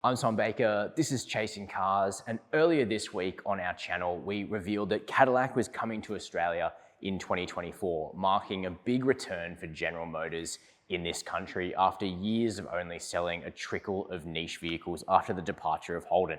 I'm Tom Baker, this is Chasing Cars, and earlier this week on our channel, we revealed that Cadillac was coming to Australia in 2024, marking a big return for General Motors in this country after years of only selling a trickle of niche vehicles after the departure of Holden.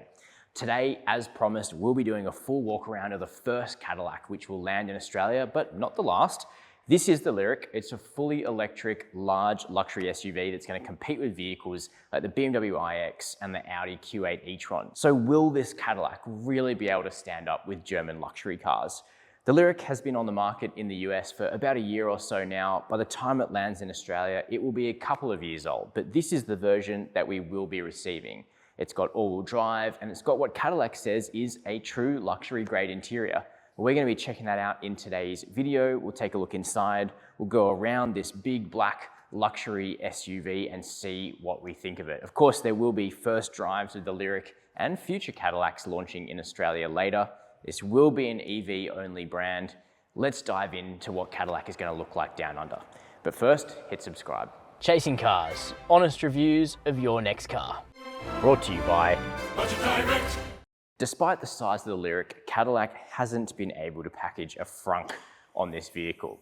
Today, as promised, we'll be doing a full walk around of the first Cadillac, which will land in Australia, but not the last. This is the Lyriq. It's a fully electric, large luxury SUV that's going to compete with vehicles like the BMW iX and the Audi Q8 e-tron. So will this Cadillac really be able to stand up with German luxury cars? The Lyriq has been on the market in the US for about a year or so now. By the time it lands in Australia, it will be a couple of years old, but this is the version that we will be receiving. It's got all-wheel drive, and it's got what Cadillac says is a true luxury grade interior. We're going to be checking that out in today's video. We'll take a look inside. We'll go around this big black luxury SUV and see what we think of it. Of course, there will be first drives of the Lyriq and future Cadillacs launching in Australia later. This will be an EV only brand. Let's dive into what Cadillac is going to look like down under. But first, hit subscribe. Chasing Cars, honest reviews of your next car. Brought to you by Budget Direct. Despite the size of the Lyriq, Cadillac hasn't been able to package a frunk on this vehicle.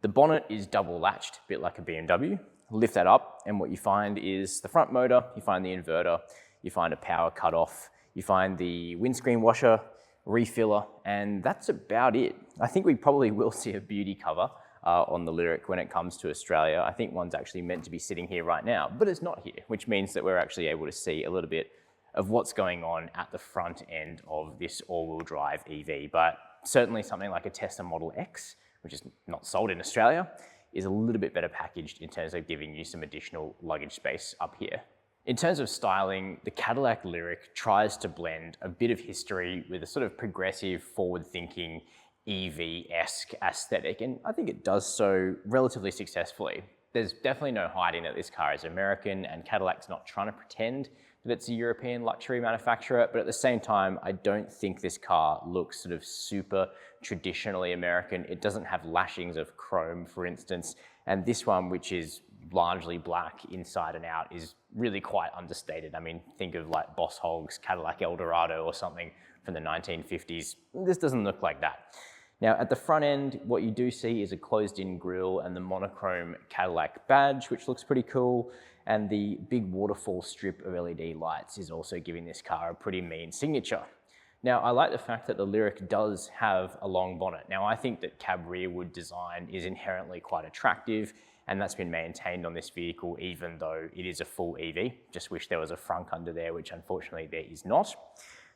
The bonnet is double latched, a bit like a BMW. Lift that up, and what you find is the front motor, you find the inverter, you find a power cutoff, you find the windscreen washer, refiller, and that's about it. I think we probably will see a beauty cover on the Lyriq when it comes to Australia. I think one's actually meant to be sitting here right now, but it's not here, which means that we're actually able to see a little bit of what's going on at the front end of this all-wheel drive EV. But certainly something like a Tesla Model X, which is not sold in Australia, is a little bit better packaged in terms of giving you some additional luggage space up here. In terms of styling, the Cadillac Lyriq tries to blend a bit of history with a sort of progressive, forward-thinking, EV-esque aesthetic, and I think it does so relatively successfully. There's definitely no hiding that this car is American, and Cadillac's not trying to pretend that it's a European luxury manufacturer, but at the same time, I don't think this car looks sort of super traditionally American. It doesn't have lashings of chrome, for instance, and this one, which is largely black inside and out, is really quite understated. I mean, think of like Boss Hogg's Cadillac Eldorado or something from the 1950s. This doesn't look like that. Now, at the front end, what you do see is a closed-in grille and the monochrome Cadillac badge, which looks pretty cool. And the big waterfall strip of LED lights is also giving this car a pretty mean signature. Now, I like the fact that the Lyriq does have a long bonnet. Now, I think that cab rearward design is inherently quite attractive, and that's been maintained on this vehicle, even though it is a full EV. Just wish there was a frunk under there, which unfortunately there is not.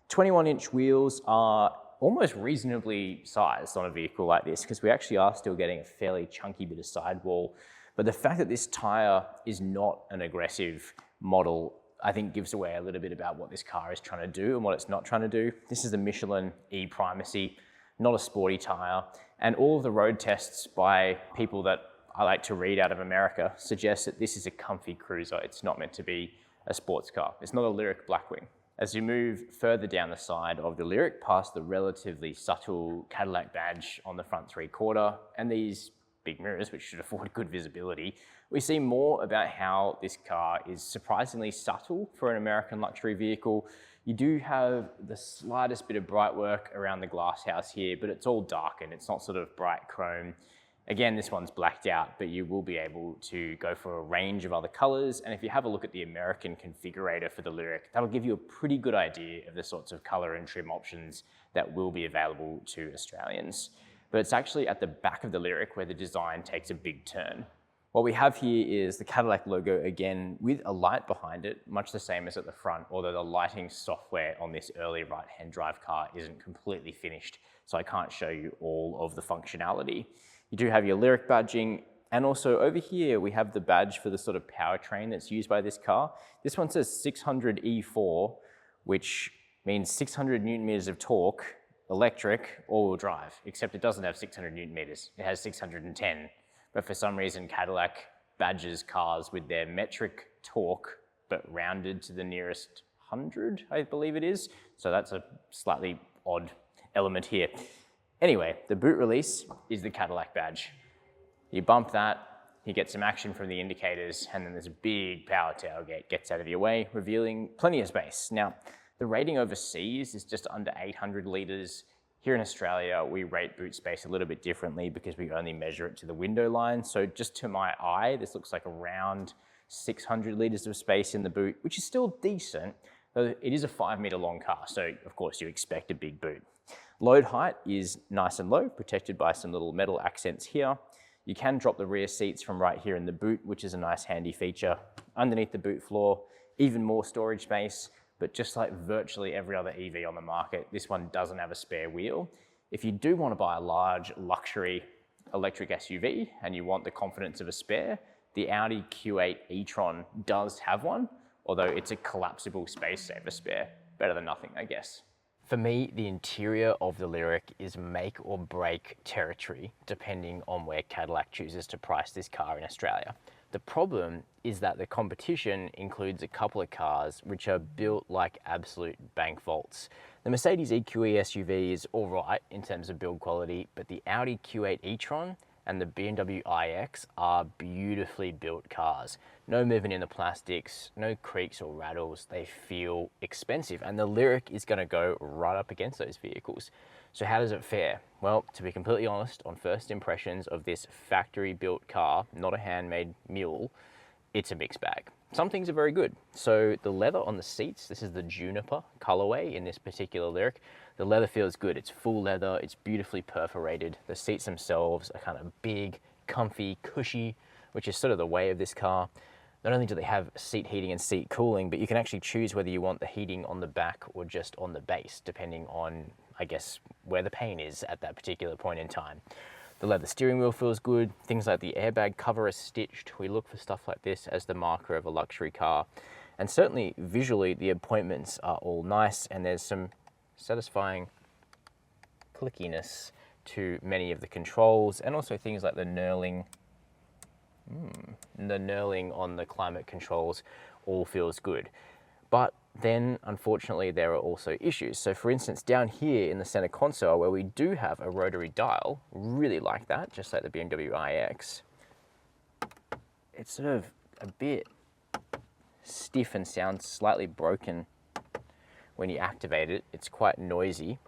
21-inch wheels are almost reasonably sized on a vehicle like this, because we actually are still getting a fairly chunky bit of sidewall. But the fact that this tire is not an aggressive model, I think gives away a little bit about what this car is trying to do and what it's not trying to do. This is a Michelin E-Primacy, not a sporty tire. And all of the road tests by people that I like to read out of America suggest that this is a comfy cruiser. It's not meant to be a sports car. It's not a Lyriq Blackwing. As you move further down the side of the Lyriq, past the relatively subtle Cadillac badge on the front three-quarter and these big mirrors, which should afford good visibility, we see more about how this car is surprisingly subtle for an American luxury vehicle. You do have the slightest bit of bright work around the glass house here, but it's all darkened. It's not sort of bright chrome. Again, this one's blacked out, but you will be able to go for a range of other colors. And if you have a look at the American configurator for the Lyriq, that'll give you a pretty good idea of the sorts of color and trim options that will be available to Australians. But it's actually at the back of the Lyriq where the design takes a big turn. What we have here is the Cadillac logo again with a light behind it, much the same as at the front, although the lighting software on this early right-hand drive car isn't completely finished, so I can't show you all of the functionality. You do have your Lyriq badging, and also over here we have the badge for the sort of powertrain that's used by this car. This one says 600 E4, which means 600 Newton meters of torque, electric, all-wheel drive, except it doesn't have 600 Newton meters. It has 610. But for some reason, Cadillac badges cars with their metric torque, but rounded to the nearest 100, I believe it is. So that's a slightly odd element here. Anyway, the boot release is the Cadillac badge. You bump that, You get some action from the indicators, and then there's a big power tailgate gets out of your way, revealing plenty of space. Now, the rating overseas is just under 800 litres. Here in Australia, we rate boot space a little bit differently because we only measure it to the window line. So just to my eye, this looks like around 600 litres of space in the boot, which is still decent, though it is a 5 metre long car. So of course you expect a big boot. Load height is nice and low, protected by some little metal accents here. You can drop the rear seats from right here in the boot, which is a nice handy feature. Underneath the boot floor, even more storage space, but just like virtually every other EV on the market, this one doesn't have a spare wheel. If you do want to buy a large luxury electric SUV and you want the confidence of a spare, the Audi Q8 e-tron does have one, although it's a collapsible space saver spare. Better than nothing, I guess. For me, the interior of the Lyriq is make or break territory, depending on where Cadillac chooses to price this car in Australia. The problem is that the competition includes a couple of cars which are built like absolute bank vaults. The Mercedes EQE SUV is all right in terms of build quality, but the Audi Q8 e-tron and the BMW iX are beautifully built cars. No movement in the plastics, no creaks or rattles. They feel expensive, and the Lyriq is going to go right up against those vehicles. So how does it fare? Well, to be completely honest, on first impressions of this factory built car, not a handmade mule, it's a mixed bag. Some things are very good. So the leather on the seats, this is the Juniper colorway in this particular Lyriq. The leather feels good. It's full leather, it's beautifully perforated. The seats themselves are kind of big, comfy, cushy, which is sort of the way of this car. Not only do they have seat heating and seat cooling, but you can actually choose whether you want the heating on the back or just on the base, depending on, I guess, where the pain is at that particular point in time. The leather steering wheel feels good. Things like the airbag cover is stitched. We look for stuff like this as the marker of a luxury car. And certainly visually, the appointments are all nice, and there's some satisfying clickiness to many of the controls, and also things like the knurling. The knurling on the climate controls all feels good. But then, unfortunately, there are also issues. So for instance, down here in the center console, where we do have a rotary dial, really like that, just like the BMW iX, it's sort of a bit stiff and sounds slightly broken when you activate it. It's quite noisy.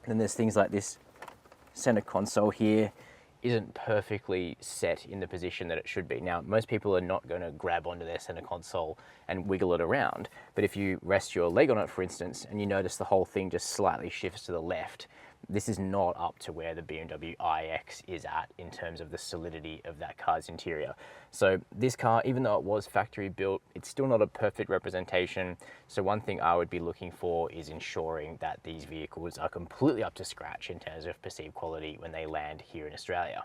And then there's things like this center console here isn't perfectly set in the position that it should be. Now, most people are not going to grab onto their center console and wiggle it around, but if you rest your leg on it, for instance, and you notice the whole thing just slightly shifts to the left, this is not up to where the BMW iX is at in terms of the solidity of that car's interior. So this car, even though it was factory built, it's still not a perfect representation. So one thing I would be looking for is ensuring that these vehicles are completely up to scratch in terms of perceived quality when they land here in Australia.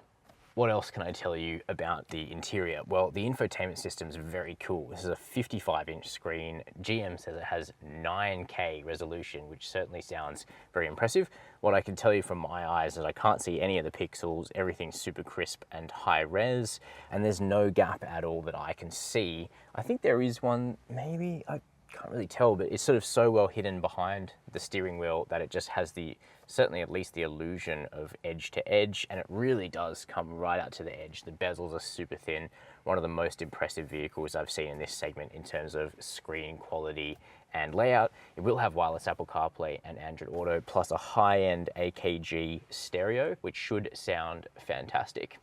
What else can I tell you about the interior? Well, the infotainment system is very cool. This is a 55-inch screen. GM says it has 9K resolution, which certainly sounds very impressive. What I can tell you from my eyes is I can't see any of the pixels. Everything's super crisp and high res, and there's no gap at all that I can see. I think there is one, maybe, I can't really tell, but it's sort of so well hidden behind the steering wheel that it just has the, certainly at least the illusion of edge to edge, and it really does come right out to the edge. The bezels are super thin. One of the most impressive vehicles I've seen in this segment in terms of screen quality and layout. It will have wireless Apple CarPlay and Android Auto, plus a high-end AKG stereo, which should sound fantastic.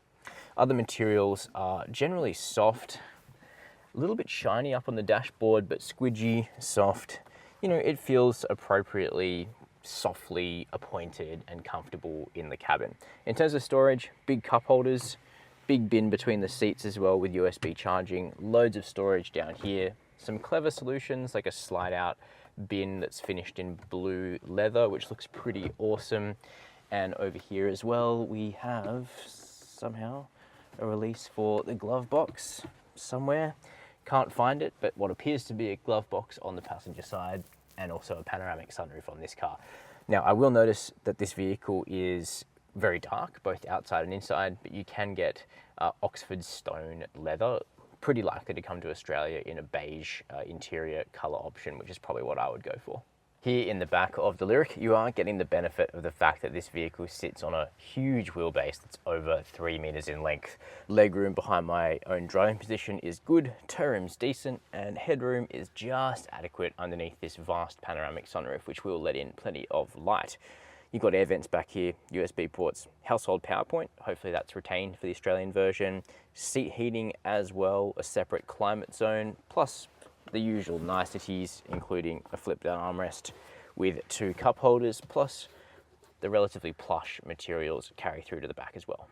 Other materials are generally soft, a little bit shiny up on the dashboard, but squidgy, soft. You know, it feels appropriately, softly appointed and comfortable in the cabin. In terms of storage, big cup holders, big bin between the seats as well with USB charging, loads of storage down here. Some clever solutions like a slide out bin that's finished in blue leather, which looks pretty awesome. And over here as well, we have somehow a release for the glove box somewhere. Can't find it, but what appears to be a glove box on the passenger side, and also a panoramic sunroof on this car. Now, I will notice that this vehicle is very dark, both outside and inside, but you can get Oxford stone leather, pretty likely to come to Australia in a beige interior color option, which is probably what I would go for. Here in the back of the Lyriq, you are getting the benefit of the fact that this vehicle sits on a huge wheelbase that's over 3 meters in length. Legroom behind my own driving position is good, toe room's decent, and headroom is just adequate underneath this vast panoramic sunroof, which will let in plenty of light. You've got air vents back here, USB ports, household power point, hopefully that's retained for the Australian version, seat heating as well, a separate climate zone, plus the usual niceties, including a flip-down armrest with 2 cup holders, plus the relatively plush materials carry through to the back as well.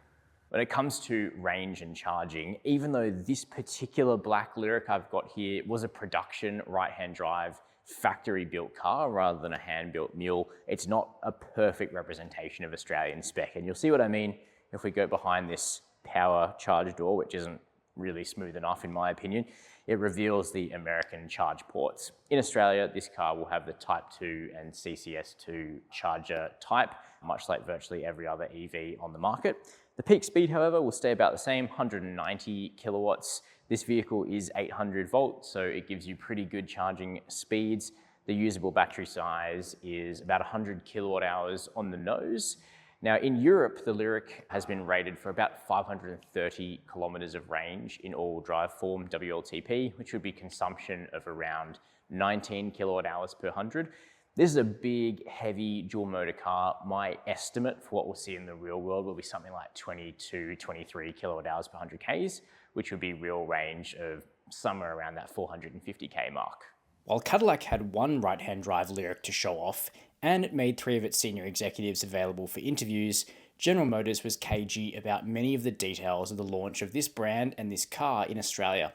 When it comes to range and charging, even though this particular black Lyriq I've got here was a production right-hand drive factory-built car rather than a hand-built mule, it's not a perfect representation of Australian spec. And you'll see what I mean if we go behind this power charge door, which isn't really smooth enough in my opinion. It reveals the American charge ports. In Australia, this car will have the Type 2 and CCS2 charger type, much like virtually every other EV on the market. The peak speed, however, will stay about the same, 190 kilowatts. This vehicle is 800 volts, so it gives you pretty good charging speeds. The usable battery size is about 100 kilowatt hours on the nose. Now in Europe, the Lyriq has been rated for about 530 kilometers of range in all-wheel drive form, WLTP, which would be consumption of around 19 kilowatt hours per 100. This is a big, heavy dual motor car. My estimate for what we'll see in the real world will be something like 22, 23 kilowatt hours per 100 Ks, which would be real range of somewhere around that 450K mark. While Cadillac had one right-hand drive Lyriq to show off, and it made 3 of its senior executives available for interviews, General Motors was cagey about many of the details of the launch of this brand and this car in Australia.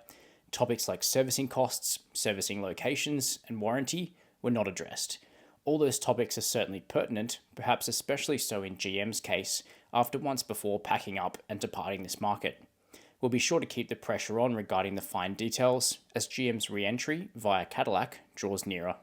Topics like servicing costs, servicing locations, and warranty were not addressed. All those topics are certainly pertinent, perhaps especially so in GM's case, after once before packing up and departing this market. We'll be sure to keep the pressure on regarding the fine details as GM's re-entry via Cadillac draws nearer.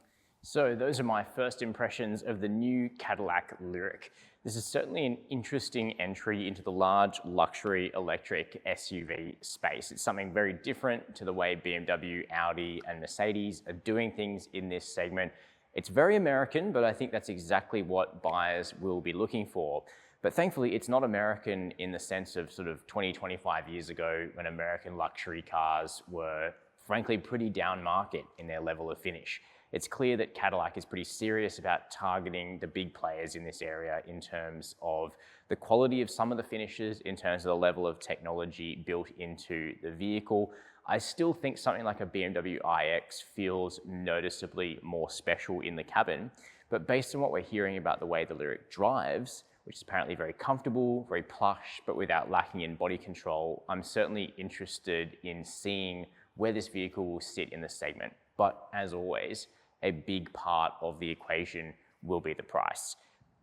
So those are my first impressions of the new Cadillac Lyriq. This is certainly an interesting entry into the large luxury electric SUV space. It's something very different to the way BMW, Audi, and Mercedes are doing things in this segment. It's very American, but I think that's exactly what buyers will be looking for. But thankfully, it's not American in the sense of sort of 20, 25 years ago when American luxury cars were frankly pretty down market in their level of finish. It's clear that Cadillac is pretty serious about targeting the big players in this area in terms of the quality of some of the finishes, in terms of the level of technology built into the vehicle. I still think something like a BMW iX feels noticeably more special in the cabin, but based on what we're hearing about the way the Lyriq drives, which is apparently very comfortable, very plush, but without lacking in body control, I'm certainly interested in seeing where this vehicle will sit in the segment. But as always, a big part of the equation will be the price.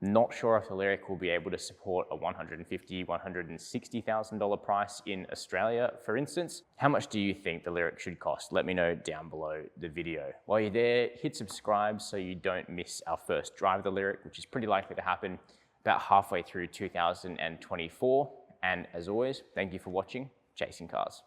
Not sure if the Lyriq will be able to support a $150,000, $160,000 price in Australia, for instance. How much do you think the Lyriq should cost? Let me know down below the video. While you're there, hit subscribe so you don't miss our first drive of the Lyriq, which is pretty likely to happen about halfway through 2024. And as always, thank you for watching Chasing Cars.